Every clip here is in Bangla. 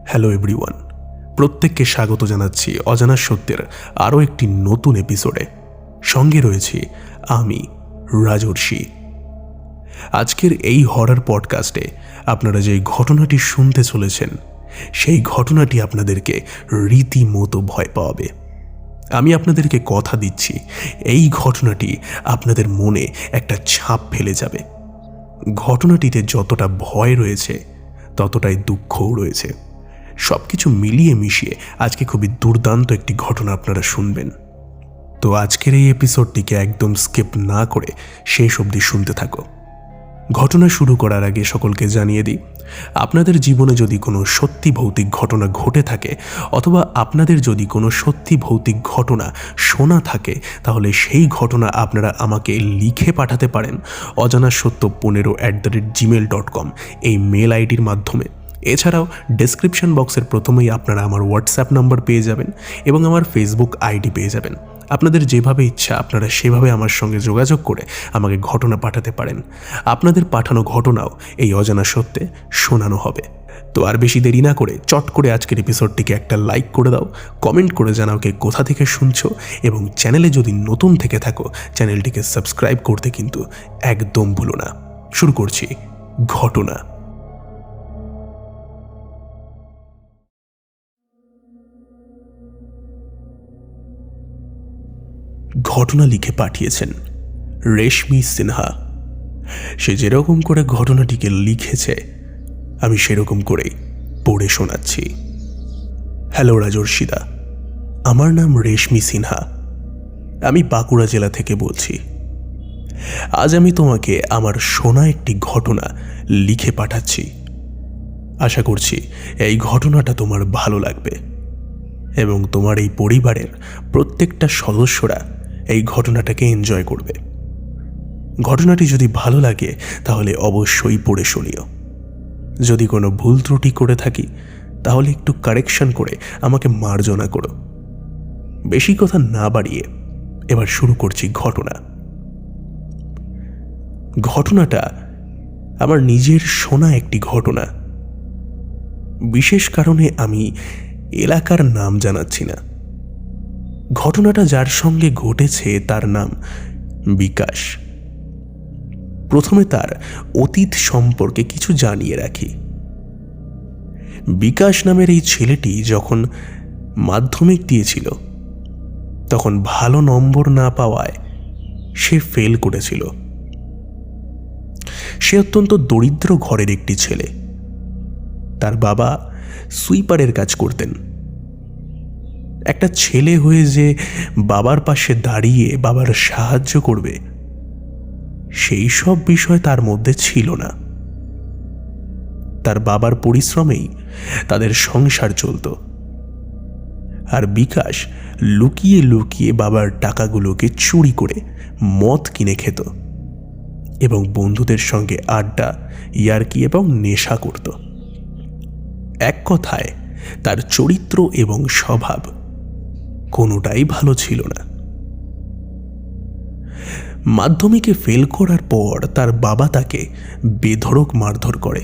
হ্যালো এভরিওয়ান, প্রত্যেককে স্বাগত জানাচ্ছি অজানা সত্যের আরও একটি নতুন এপিসোডে। সঙ্গে রয়েছি আমি রাজর্ষি। আজকের এই হরর পডকাস্টে আপনারা যে ঘটনাটি শুনতে চলেছেন সেই ঘটনাটি আপনাদেরকে রীতিমতো ভয় পাওয়াবে। আমি আপনাদেরকে কথা দিচ্ছি, এই ঘটনাটি আপনাদের মনে একটা ছাপ ফেলে যাবে। ঘটনাটিতে যতটা ভয় রয়েছে ততটাই দুঃখও রয়েছে। সবকিছু মিলিয়ে মিশিয়ে আজকে খুবই দুর্দান্ত একটি ঘটনা আপনারা শুনবেন। তো আজকের এই এপিসোডটিকে একদম স্কিপ না করে শেষ অবধি শুনতে থাকো। ঘটনা শুরু করার আগে সকলকে জানিয়ে দিই, আপনাদের জীবনে যদি কোনো সত্যি ভৌতিক ঘটনা ঘটে থাকে অথবা আপনাদের যদি কোনো সত্যি ভৌতিক ঘটনা শোনা থাকে, তাহলে সেই ঘটনা আপনারা আমাকে লিখে পাঠাতে পারেন অজানাসত্য15@gmail.com এই মেল আইডির মাধ্যমে। এছাড়াও ডেসক্রিপশন বক্সের প্রথমেই আপনারা আমার হোয়াটসঅ্যাপ নাম্বার পেয়ে যাবেন এবং আমার ফেসবুক আইডি পেয়ে যাবেন। আপনাদের যেভাবে ইচ্ছা আপনারা সেভাবে আমার সঙ্গে যোগাযোগ করে আমাকে ঘটনা পাঠাতে পারেন। আপনাদের পাঠানো ঘটনাও এই অজানা সত্যে শোনানো হবে। তো আর বেশি দেরি না করে চট করে আজকের এপিসোডটিকে একটা লাইক করে দাও, কমেন্ট করে জানাও কে কোথা থেকে শুনছো, এবং চ্যানেলে যদি নতুন থেকে থাকো চ্যানেলটিকে সাবস্ক্রাইব করতে কিন্তু একদম ভুলো না। শুরু করছি ঘটনা। ঘটনা লিখে পাঠিয়েছেন রেশমি সিনহা। সে যেরকম করে ঘটনাটিকে লিখেছে আমি সেরকম করেই পড়ে শোনাচ্ছি। হ্যালো রাজর্ষিদা, আমার নাম রেশমি সিনহা। আমি বাঁকুড়া জেলা থেকে বলছি। আজ আমি তোমাকে আমার শোনা একটি ঘটনা লিখে পাঠাচ্ছি। আশা করছি এই ঘটনাটা তোমার ভালো লাগবে এবং তোমার এই পরিবারের প্রত্যেকটা সদস্যরা এই ঘটনাটাকে এনজয় করবে। ঘটনাটি যদি ভালো লাগে তাহলে অবশ্যই পড়ে শুনিও। যদি কোনো ভুল ত্রুটি করে থাকি তাহলে একটু কারেকশন করে আমাকে মার্জনা করো। বেশি কথা না বাড়িয়ে এবার শুরু করছি ঘটনা। ঘটনাটা আমার নিজের শোনা একটি ঘটনা। বিশেষ কারণে আমি এলাকার নাম জানাচ্ছি না। ঘটনাটা যার সঙ্গে ঘটেছে তার নাম বিকাশ। প্রথমে তার অতীত সম্পর্কে কিছু জানিয়ে রাখি। বিকাশ নামের এই ছেলেটি যখন মাধ্যমিক দিয়েছিল তখন ভালো নম্বর না পাওয়ায় সে ফেল করেছিল। সে অত্যন্ত দরিদ্র ঘরের একটি ছেলে। তার বাবা সুইপারের কাজ করতেন। একটা ছেলে হয়ে যে বাবার পাশে দাঁড়িয়ে বাবার সাহায্য করবে সেই সব বিষয় তার মধ্যে ছিল না। তার বাবার পরিশ্রমেই তাদের সংসার চলত। আর বিকাশ লুকিয়ে লুকিয়ে বাবার টাকাগুলোকে চুরি করে মদ কিনে খেত এবং বন্ধুদের সঙ্গে আড্ডা, ইয়ার্কি এবং নেশা করত। এক কথায় তার চরিত্র এবং স্বভাব কোনোটাই ভালো ছিল না। মাধ্যমিকে ফেল করার পর তার বাবা তাকে বেধড়ক মারধর করে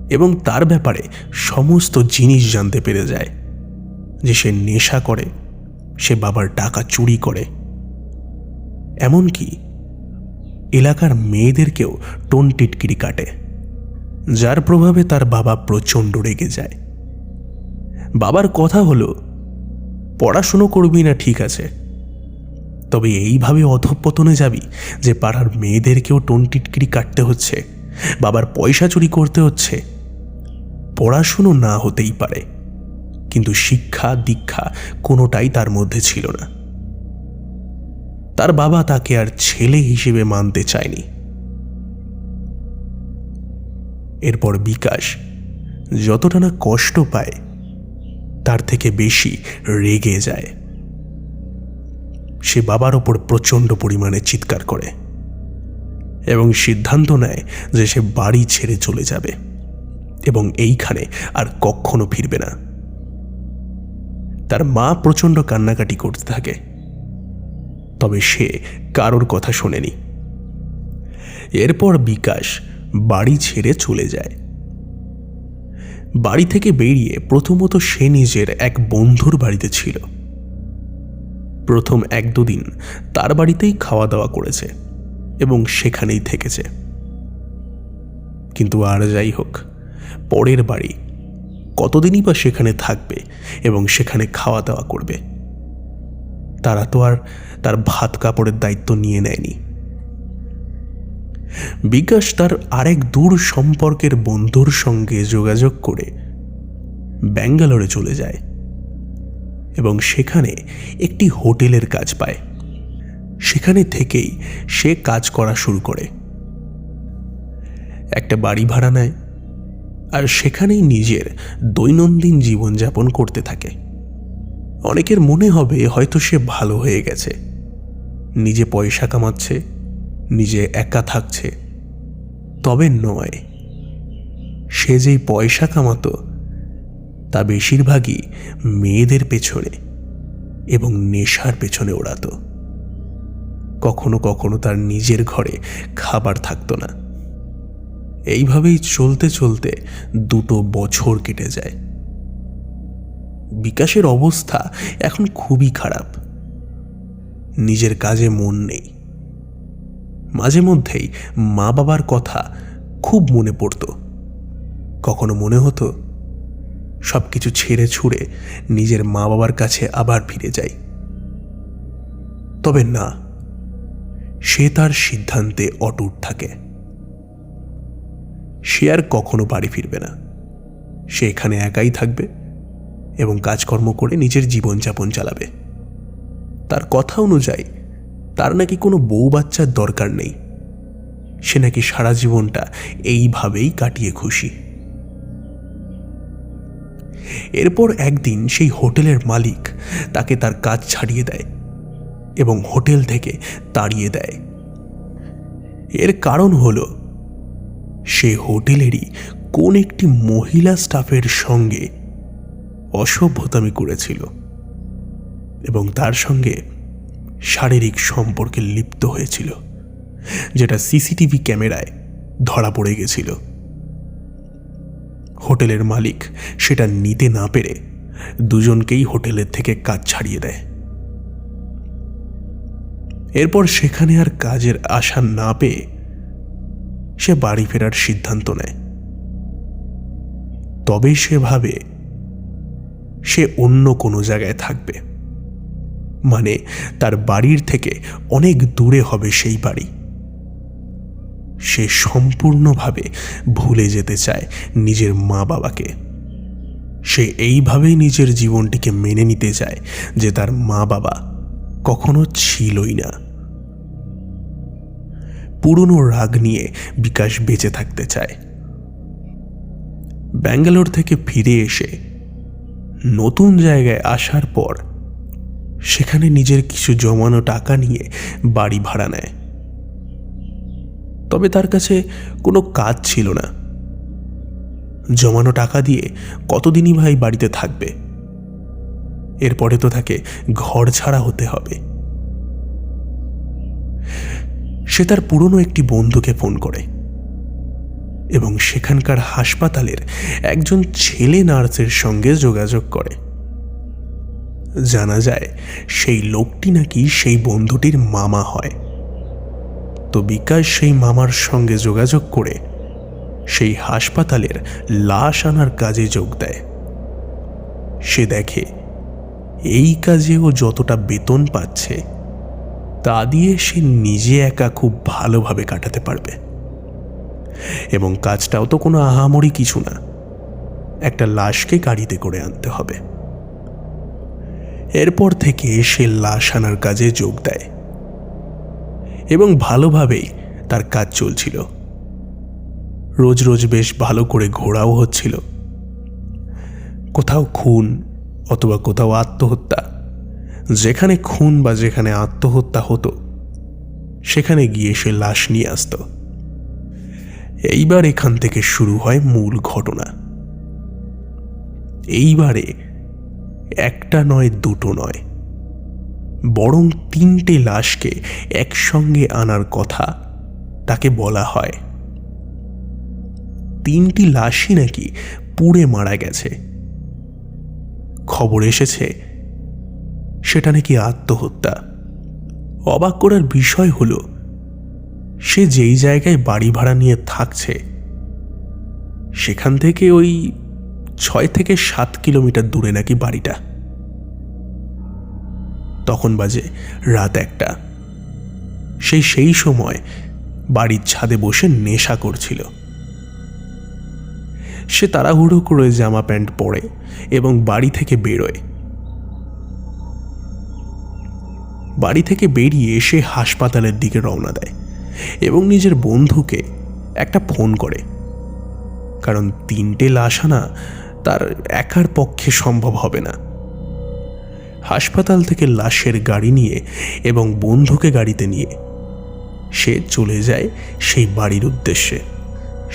এবং তার ব্যাপারে সমস্ত জিনিস জানতে পেরে যায়, যে সে নেশা করে, সে বাবার টাকা চুরি করে, এমনকি এলাকার মেয়েদেরকেও টোন টিটকিরি কাটে, যার প্রভাবে তার বাবা প্রচণ্ড রেগে যায়। বাবার কথা হলো, পড়াশুনো করবি না ঠিক আছে, তবে এইভাবে অধঃপতনে যাবি যে পাড়ার মেয়েদেরকেও টোন টিটকিরি কাটতে হচ্ছে, বাবার পয়সা চুরি করতে হচ্ছে। পড়াশুনো না হতেই পারে, কিন্তু শিক্ষা দীক্ষা কোনোটাই তার মধ্যে ছিল না। তার বাবা তাকে আর ছেলে হিসেবে মানতে চায়নি। এরপর বিকাশ যতটা না কষ্ট পায় তার থেকে বেশি রেগে যায়। সে বাবার ওপর প্রচণ্ড পরিমাণে চিৎকার করে এবং সিদ্ধান্ত নেয় যে সে বাড়ি ছেড়ে চলে যাবে এবং এইখানে আর কখনো ফিরবে না। তার মা প্রচণ্ড কান্নাকাটি করতে থাকে, তবে সে কারোর কথা শোনেনি। এরপর বিকাশ বাড়ি ছেড়ে চলে যায়। বাড়ি থেকে বেরিয়ে প্রথমত সে নিজের এক বন্ধুর বাড়িতে ছিল। প্রথম 1-2 দিন তার বাড়িতেই খাওয়া দাওয়া করেছে এবং সেখানেই থেকেছে। কিন্তু আর যাই হোক, পরের বাড়ি কতদিনই বা সেখানে থাকবে এবং সেখানে খাওয়া দাওয়া করবে? তারা তো আর তার ভাত কাপড়ের দায়িত্ব নিয়ে নেয়নি। বিকাশ তার আরেক দূর সম্পর্কের বন্ধুর সঙ্গে যোগাযোগ করে ব্যাঙ্গালোরে চলে যায় এবং সেখানে একটি হোটেলের কাজ পায়। সেখানে থেকেই সে কাজ করা শুরু করে, একটা বাড়ি ভাড়া নেয় আর সেখানেই নিজের দৈনন্দিন জীবনযাপন করতে থাকে। অনেকের মনে হবে হয়তো সে ভালো হয়ে গেছে, নিজে পয়সা কামাচ্ছে, নিজে একা থাকছে। তবে নয়, সে যেই পয়সা কামাতো তা বেশিরভাগই মেয়েদের পেছনে এবং নেশার পেছনে ওড়াতো। কখনো কখনো তার নিজের ঘরে খাবার থাকতো না। এইভাবেই চলতে চলতে 2 বছর কেটে যায়। বিকাশের অবস্থা এখন খুবই খারাপ, নিজের কাজে মন নেই। মাঝে মধ্যেই মা বাবার কথা খুব মনে পড়ত। কখনো মনে হতো সবকিছু ছেড়ে ছুড়ে নিজের মা বাবার কাছে আবার ফিরে যাই। তবে না, সে তার সিদ্ধান্তে অটুট থাকে। সে আর কখনো বাড়ি ফিরবে না। সে এখানে একাই থাকবে এবং কাজকর্ম করে নিজের জীবনযাপন চালাবে। তার কথা অনুযায়ী তার নাকি কোনো বউ বাচ্চার দরকার নেই। সে নাকি সারা জীবনটা এইভাবেই কাটিয়ে খুশি। এরপর একদিন সেই হোটেলের মালিক তাকে তার কাজ ছাড়িয়ে দেয় এবং হোটেল থেকে তাড়িয়ে দেয়। এর কারণ হলো সে হোটেলেরই কোন একটি মহিলা স্টাফের সঙ্গে অসভ্যতামি করেছিল এবং তার সঙ্গে শারীরিক সম্পর্কে লিপ্ত হয়েছিল, যেটা সিসিটিভি ক্যামেরায় ধরা পড়ে গেছিল। হোটেলের মালিক সেটা নিতে না পেরে দুজনকেই হোটেলের থেকে কাজ ছাড়িয়ে দেয়। এরপর সেখানে আর কাজের আশা না পেয়ে সে বাড়ি ফেরার সিদ্ধান্ত নেয়। তবে সে ভাবে সে অন্য কোনো জায়গায় থাকবে, মানে তার বাড়ির থেকে অনেক দূরে হবে সেই বাড়ি। সে সম্পূর্ণভাবে ভুলে যেতে চায় নিজের মা বাবাকে। সে এইভাবেই নিজের জীবনটিকে মেনে নিতে চায় যে তার মা বাবা কখনো ছিলই না। পুরনো রাগ নিয়ে বিকাশ বেঁচে থাকতে চায়। ব্যাঙ্গালোর থেকে ফিরে এসে নতুন জায়গায় আসার পর সেখানে নিজের কিছু জমানো টাকা নিয়ে বাড়ি ভাড়া নেয়। তবে তার কাছে কোনো কাজ ছিল না। জমানো টাকা দিয়ে কতদিনই ভাই বাড়িতে থাকবে? এরপরে তো তাকে ঘর ছাড়া হতে হবে। সে তার পুরনো একটি বন্ধুকে ফোন করে এবং সেখানকার হাসপাতালের একজন ছেলে নার্সের সঙ্গে যোগাযোগ করে। জানা যায় সেই লোকটি নাকি সেই বন্ধুটির মামা হয়। তো বিকাশ সেই মামার সঙ্গে যোগাযোগ করে সেই হাসপাতালের লাশ আনার কাজে যোগ দেয়। সে দেখে এই কাজে ও যতটা বেতন পাচ্ছে তা দিয়ে সে নিজে একা খুব ভালোভাবে কাটাতে পারবে এবং কাজটাও তো কোনো আহামরি কিছু না, একটা লাশকে গাড়িতে করে আনতে হবে। এরপর থেকে সে লাশ আনার কাজে যোগ দেয় এবং ভালোভাবেই তার কাজ চলছিল। রোজ রোজ বেশ ভালো করে ঘোরাও হচ্ছিল। কোথাও খুন অথবা কোথাও আত্মহত্যা, যেখানে খুন বা যেখানে আত্মহত্যা হতো সেখানে গিয়ে সে লাশ নিয়ে আসত। এইবার এখান থেকে শুরু হয় মূল ঘটনা। এইবারে একটা নয়, দুটো নয়, বরং 3টে লাশকে একসঙ্গে আনার কথা তাকে বলা হয়। 3টি লাশই নাকি পুড়ে মারা গেছে। খবর এসেছে সেটা নাকি আত্মহত্যা। অবাক করার বিষয় হলো, সে যেই জায়গায় বাড়ি ভাড়া নিয়ে থাকছে সেখান থেকে ওই 6 থেকে 7 কিলোমিটার দূরে নাকি বাড়িটা। তখন বাজে রাত 1টা। সেই সময় বাড়ির ছাদে বসে নেশা করছিল। সে তাড়াহুড়ো করে জামা প্যান্ট পরে এবং বাড়ি থেকে বেরোয়। বাড়ি থেকে বেরিয়ে সে হাসপাতালের দিকে রওনা দেয় এবং নিজের বন্ধুকে একটা ফোন করে, কারণ 3টে লাশ আনা তার একার পক্ষে সম্ভব হবে না। হাসপাতাল থেকে লাশের গাড়ি নিয়ে এবং বন্ধুকে গাড়িতে নিয়ে সে চলে যায় সেই বাড়ির উদ্দেশ্যে।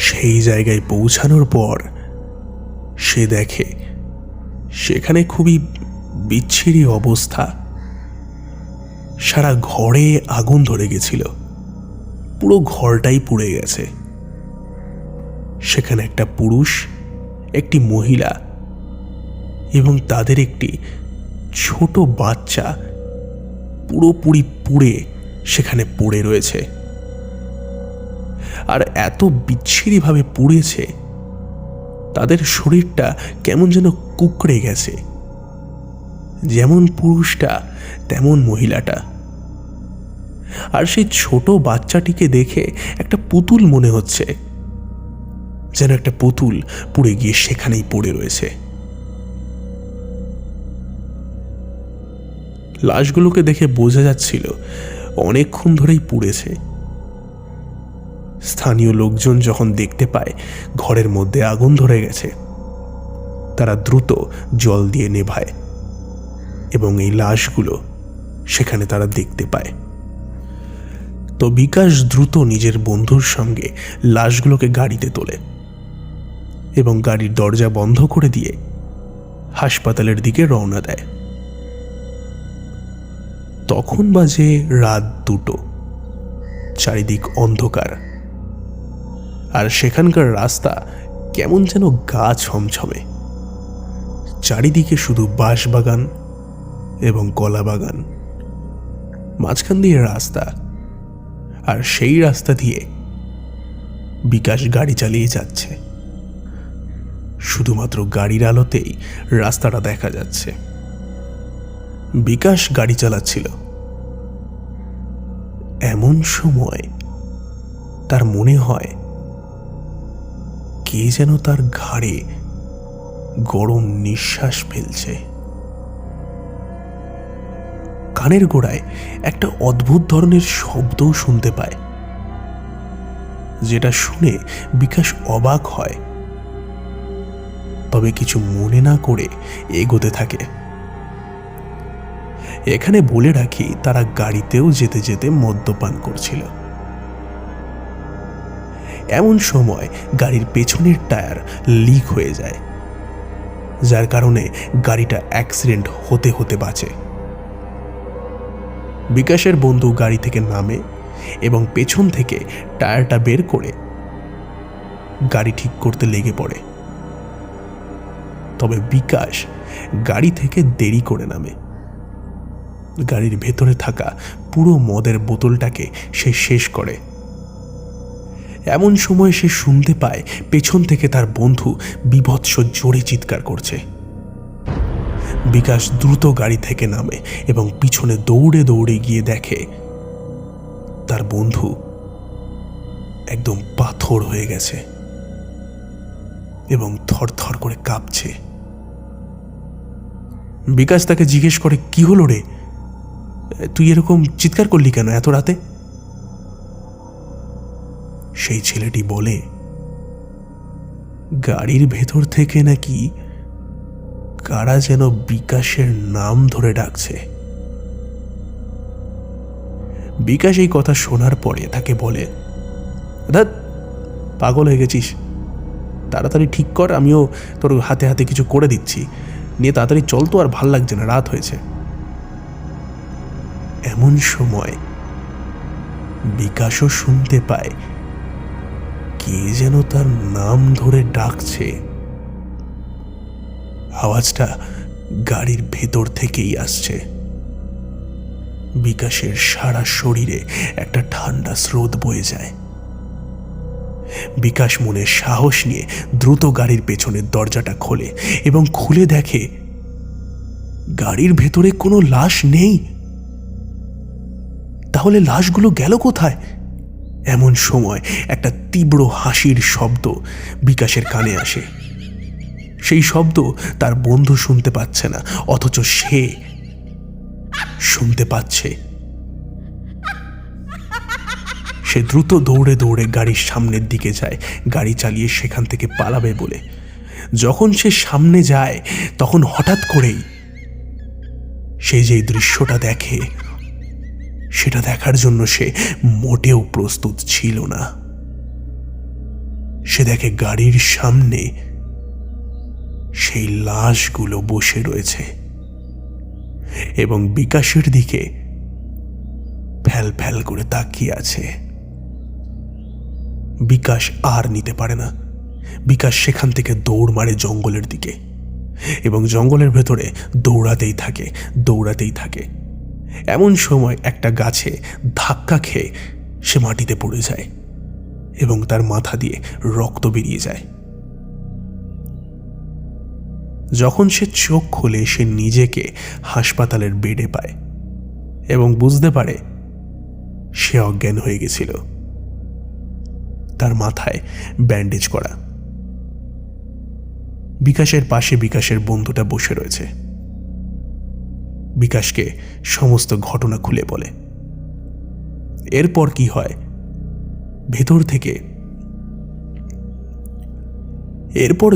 সেই জায়গায় পৌঁছানোর পর সে দেখে সেখানে খুবই বিচ্ছিরি অবস্থা। সারা ঘরে আগুন ধরে গেছিল, পুরো ঘরটাই পুড়ে গেছে। সেখানে একটা পুরুষ, একটি মহিলা এবং তাদের একটি ছোট বাচ্চা পুরোপুরি পুড়ে সেখানে পড়ে রয়েছে। আর এত বিচ্ছিরিভাবে পুড়েছে, তাদের শরীরটা কেমন যেন কুঁকড়ে গেছে। যেমন পুরুষটা তেমন মহিলাটা। আর সেই ছোট বাচ্চাটিকে দেখে একটা পুতুল মনে হচ্ছে, যেন একটা পুতুল পুড়ে গিয়ে সেখানেই পড়ে রয়েছে। লাশগুলোকে দেখে বোঝা যাচ্ছিল অনেকক্ষণ ধরেই পুড়েছে। স্থানীয় লোকজন যখন দেখতে পায় ঘরের মধ্যে আগুন ধরে গেছে, তারা দ্রুত জল দিয়ে নেভায় এবং এই লাশগুলো সেখানে তারা দেখতে পায়। তো বিকাশ দ্রুত নিজের বন্ধুর সঙ্গে লাশগুলোকে গাড়িতে তোলে এবং গাড়ির দরজা বন্ধ করে দিয়ে হাসপাতালের দিকে রওনা দেয়। তখন বাজে রাত 2টো। চারিদিক অন্ধকার, আর সেখানকার রাস্তা কেমন যেন গা ছমছমে। চারিদিকে শুধু বাঁশবাগান এবং কলা বাগান, মাঝখান দিয়ে রাস্তা। আর সেই রাস্তা দিয়ে বিকাশ গাড়ি চালিয়ে যাচ্ছে। শুধুমাত্র গাড়ির আলোতেই রাস্তাটা দেখা যাচ্ছে। বিকাশ গাড়ি চালাচ্ছিল। এমন সময় তার মনে হয় কে যেন তার ঘাড়ে গরম নিঃশ্বাস ফেলছে। কানের গোড়ায় একটা অদ্ভুত ধরনের শব্দও শুনতে পায়, যেটা শুনে বিকাশ অবাক হয়, তবে কিছু মনে না করে এগোতে থাকে। এখানে বলে রাখি, তারা গাড়িতেও যেতে যেতে মদ্যপান করছিল। এমন সময় গাড়ির পেছনের টায়ার লিক হয়ে যায়, যার কারণে গাড়িটা অ্যাক্সিডেন্ট হতে হতে বাঁচে। বিকাশের বন্ধু গাড়ি থেকে নামে এবং পেছন থেকে টায়ারটা বের করে গাড়ি ঠিক করতে লেগে পড়ে। তবে বিকাশ গাড়ি থেকে দেরি করে নামে। গাড়ির ভেতরে থাকা পুরো মদের বোতলটাকে সে শেষ করে। এমন সময় সে শুনতে পায় পেছন থেকে তার বন্ধু বীভৎস জোরে চিৎকার করছে। বিকাশ দ্রুত গাড়ি থেকে নামে এবং পিছনে দৌড়ে দৌড়ে গিয়ে দেখে তার বন্ধু একদম পাথর হয়ে গেছে এবং থরথর করে কাঁপছে। বিকাশ তাকে জিজ্ঞেস করে, কি হলো রে, তুই এরকম চিৎকার করলি কেন এত রাতে? সেই ছেলেটি বলে, গাড়ির ভেতর থেকে নাকি কারা যেন বিকাশের নাম ধরে ডাকছে। বিকাশ এই কথা শোনার পরে তাকে বলে, ধ্যাৎ, পাগল হয়ে গেছিস, তাড়াতাড়ি ঠিক কর, আমিও তোর হাতে হাতে কিছু করে দিচ্ছি, নিয়ে তাড়াতাড়ি চল তো, আর ভাল লাগছে না, রাত হয়েছে। এমন সময় বিকাশও শুনতে পায় কে যেন তার নাম ধরে ডাকছে, আওয়াজটা গাড়ির ভেতর থেকেই আসছে। বিকাশের সারা শরীরে একটা ঠান্ডা স্রোত বয়ে যায়। বিকাশ মনে সাহস নিয়ে দ্রুত গাড়ির পেছনের দরজাটা খোলে এবং খুলে দেখে গাড়ির ভেতরে কোনো লাশ নেই। তাহলে লাশগুলো গেল কোথায়? এমন সময় একটা তীব্র হাসির শব্দ বিকাশের কানে আসে। সেই শব্দ তার বন্ধু শুনতে পাচ্ছে না, অথচ সে শুনতে পাচ্ছে। সে দ্রুত দৌড়ে দৌড়ে গাড়ির সামনের দিকে যায়, গাড়ি চালিয়ে সেখান থেকে পালাবে বলে। যখন সে সামনে যায় তখন হঠাৎ করেই সে যে দৃশ্যটা দেখে সেটা দেখার জন্য সে মোটেও প্রস্তুত ছিল না। সে দেখে গাড়ির সামনে সেই লাশগুলো বসে রয়েছে এবং বিকাশের দিকে ফ্যাল ফ্যাল করে তাকিয়ে আছে। বিকাশ আর নিতে পারে না। বিকাশ সেখান থেকে দৌড় মারে জঙ্গলের দিকে এবং জঙ্গলের ভেতরে দৌড়াতেই থাকে। এমন সময় একটা গাছে ধাক্কা খেয়ে সে মাটিতে পড়ে যায় এবং তার মাথা দিয়ে রক্ত বেরিয়ে যায়। যখন সে চোখ খুলে সে নিজেকে হাসপাতালের বেডে পায় এবং বুঝতে পারে সে অজ্ঞান হয়ে গেছিল। তার মাথায় ব্যান্ডেজ করা। বিকাশের পাশে বিকাশের বন্ধুটা বসে রয়েছে। বিকাশকে সমস্ত ঘটনা খুলে বলে। এরপর কি হয় ভেতর থেকে, এরপর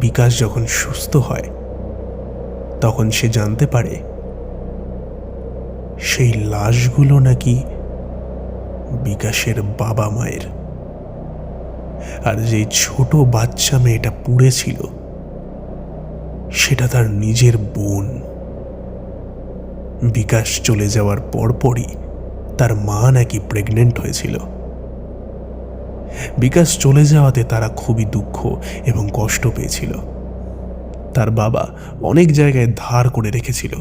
বিকাশ যখন সুস্থ হয় তখন সে জানতে পারে সেই লাশগুলো নাকি বিকাশের বাবা মায়ের। আর যে ছোট বাচ্চা মেয়েটা পুড়েছিল সেটা তার নিজের বোন। বিকাশ চলে যাওয়ার পরপরই তার মা নাকি প্রেগনেন্ট হয়েছিল। বিকাশ চলে যাওয়াতে তারা খুবই দুঃখ এবং কষ্ট পেয়েছিল। তার বাবা অনেক জায়গায় ধার করে রেখেছিল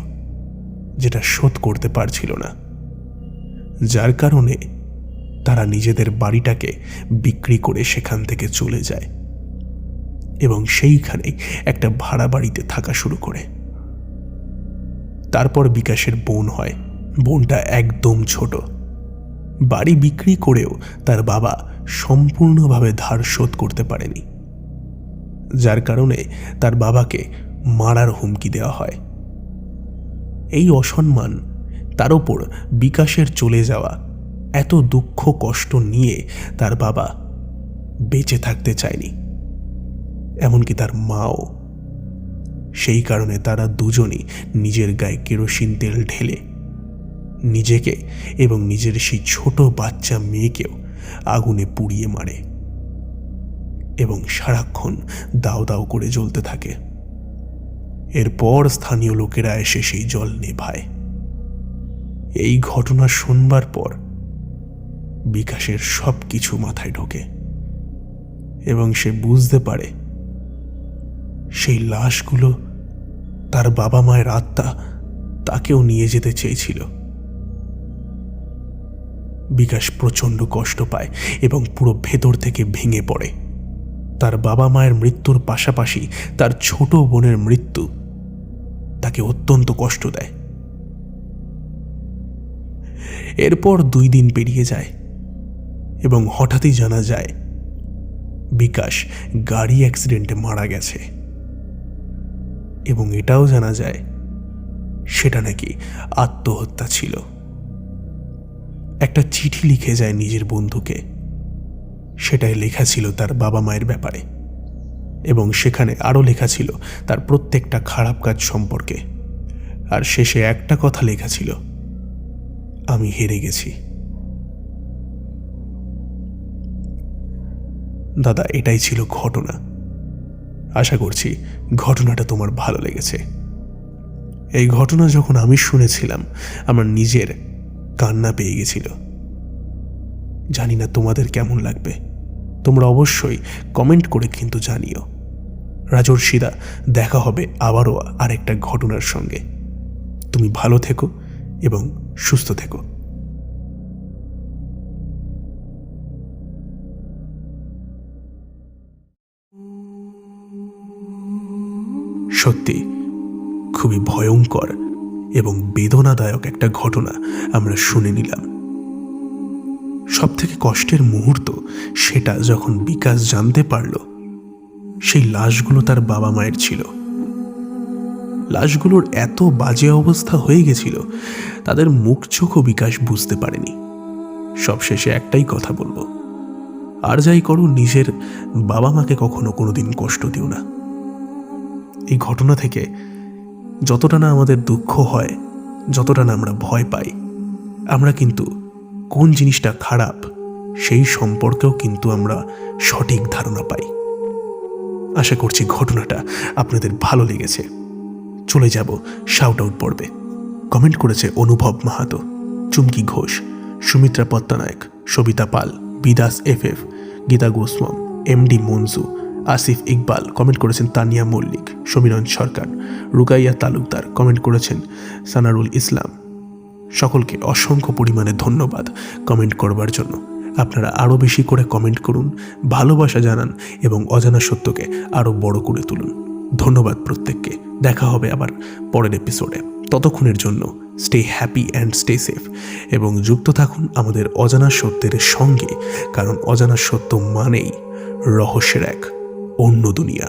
যেটা শোধ করতে পারছিল না, যার কারণে তারা নিজেদের বাড়িটাকে বিক্রি করে সেখান থেকে চলে যায় এবং সেইখানে একটা ভাড়া বাড়িতে থাকা শুরু করে। তারপর বিকাশের বোন হয়। বোনটা একদম ছোট। বাড়ি বিক্রি করেও তার বাবা সম্পূর্ণভাবে ধার শোধ করতে পারেনি, যার কারণে তার বাবাকে মারার হুমকি দেওয়া হয়। এই অসম্মান, তার উপর বিকাশের চলে যাওয়া, এত দুঃখ কষ্ট নিয়ে তার বাবা বেঁচে থাকতে চায়নি, এমনকি তার মাও। সেই কারণে তারা দুজনই নিজের গায়ে কেরোসিন তেল ঢেলে নিজেকে এবং নিজের সেই ছোট বাচ্চা মেয়েকেও আগুনে পুড়িয়ে মারে এবং সারাক্ষণ দাউ দাউ করে জ্বলতে থাকে। এরপর স্থানীয় লোকেরা এসে সেই জল নেভায়। এই ঘটনা শুনবার পর বিকাশের সব কিছু মাথায় ঢোকে এবং সে বুঝতে পারে সেই লাশগুলো তার বাবা মায়ের আত্মা তাকেও নিয়ে যেতে চেয়েছিল। বিকাশ প্রচণ্ড কষ্ট পায় এবং পুরো ভেতর থেকে ভেঙে পড়ে। তার বাবা মায়ের মৃত্যুর পাশাপাশি তার ছোট বোনের মৃত্যু তাকে অত্যন্ত কষ্ট দেয়। এরপর 2 দিন পেরিয়ে যায় এবং হঠাৎই জানা যায় বিকাশ গাড়ি অ্যাক্সিডেন্টে মারা গেছে এবং এটাও জানা যায় সেটা নাকি আত্মহত্যা ছিল। একটা চিঠি লিখে যায় নিজের বন্ধুকে। সেটাই লেখা ছিল তার বাবা মায়ের ব্যাপারে এবং সেখানে আরও লেখা ছিল তার প্রত্যেকটা খারাপ কাজ সম্পর্কে। আর শেষে একটা কথা লেখা ছিল, আমি হেরে গেছি। দাদা, এটাই ছিল ঘটনা। আশা করছি ঘটনাটা তোমার ভালো লেগেছে। এই ঘটনা যখন আমি শুনেছিলাম আমার নিজের কান্না পেয়ে গেছিল। জানি না তোমাদের কেমন লাগবে। তোমরা অবশ্যই কমেন্ট করে কিন্তু জানিও। রাজর্ষিদা, দেখা হবে আবারও আরেকটা ঘটনার সঙ্গে। তুমি ভালো থেকো এবং সুস্থ থেকো। সত্যি খুবই ভয়ঙ্কর এবং বেদনাদায়ক একটা ঘটনা আমরা শুনে নিলাম। সবথেকে কষ্টের মুহূর্ত সেটা যখন বিকাশ জানতে পারল সেই লাশগুলো তার বাবা মায়ের ছিল। লাশগুলোর এত বাজে অবস্থা হয়ে গেছিল, তাদের মুখ চোখও বিকাশ বুঝতে পারেনি। সবশেষে একটাই কথা বলবো, আর যাই করো নিজের বাবা মাকে কখনো কোনোদিন কষ্ট দিও না। এই ঘটনা থেকে যতটা না আমাদের দুঃখ হয়, যতটা না আমরা ভয় পাই, আমরা কিন্তু কোন জিনিসটা খারাপ সেই সম্পর্কেও কিন্তু আমরা সঠিক ধারণা পাই। আশা করছি ঘটনাটা আপনাদের ভালো লেগেছে। চলে যাব শাউট আউট পর্বে। কমেন্ট করেছে Anubhav Mahato, Chumki Ghosh, Sumitra Pattanayak, Sabita Pal, Bidas FF, Gita Goswami, MD Manju, Asif Iqbal. Comment করেছেন তানিয়া মল্লিক, সমীরণ সরকার, রুকাইয়া তালুকদার। কমেন্ট করেছেন সানারুল ইসলাম। সকলকে অসংখ্য পরিমাণে ধন্যবাদ কমেন্ট করবার জন্য। আপনারা আরও বেশি করে কমেন্ট করুন, ভালোবাসা জানান এবং অজানা সত্যকে আরও বড় করে তুলুন। ধন্যবাদ প্রত্যেককে। দেখা হবে আবার পরের এপিসোডে। ততক্ষণের জন্য stay happy and stay safe এবং যুক্ত থাকুন আমাদের অজানা সত্যের সঙ্গে, কারণ অজানা সত্য মানেই রহস্যের এক অন্য দুনিয়া।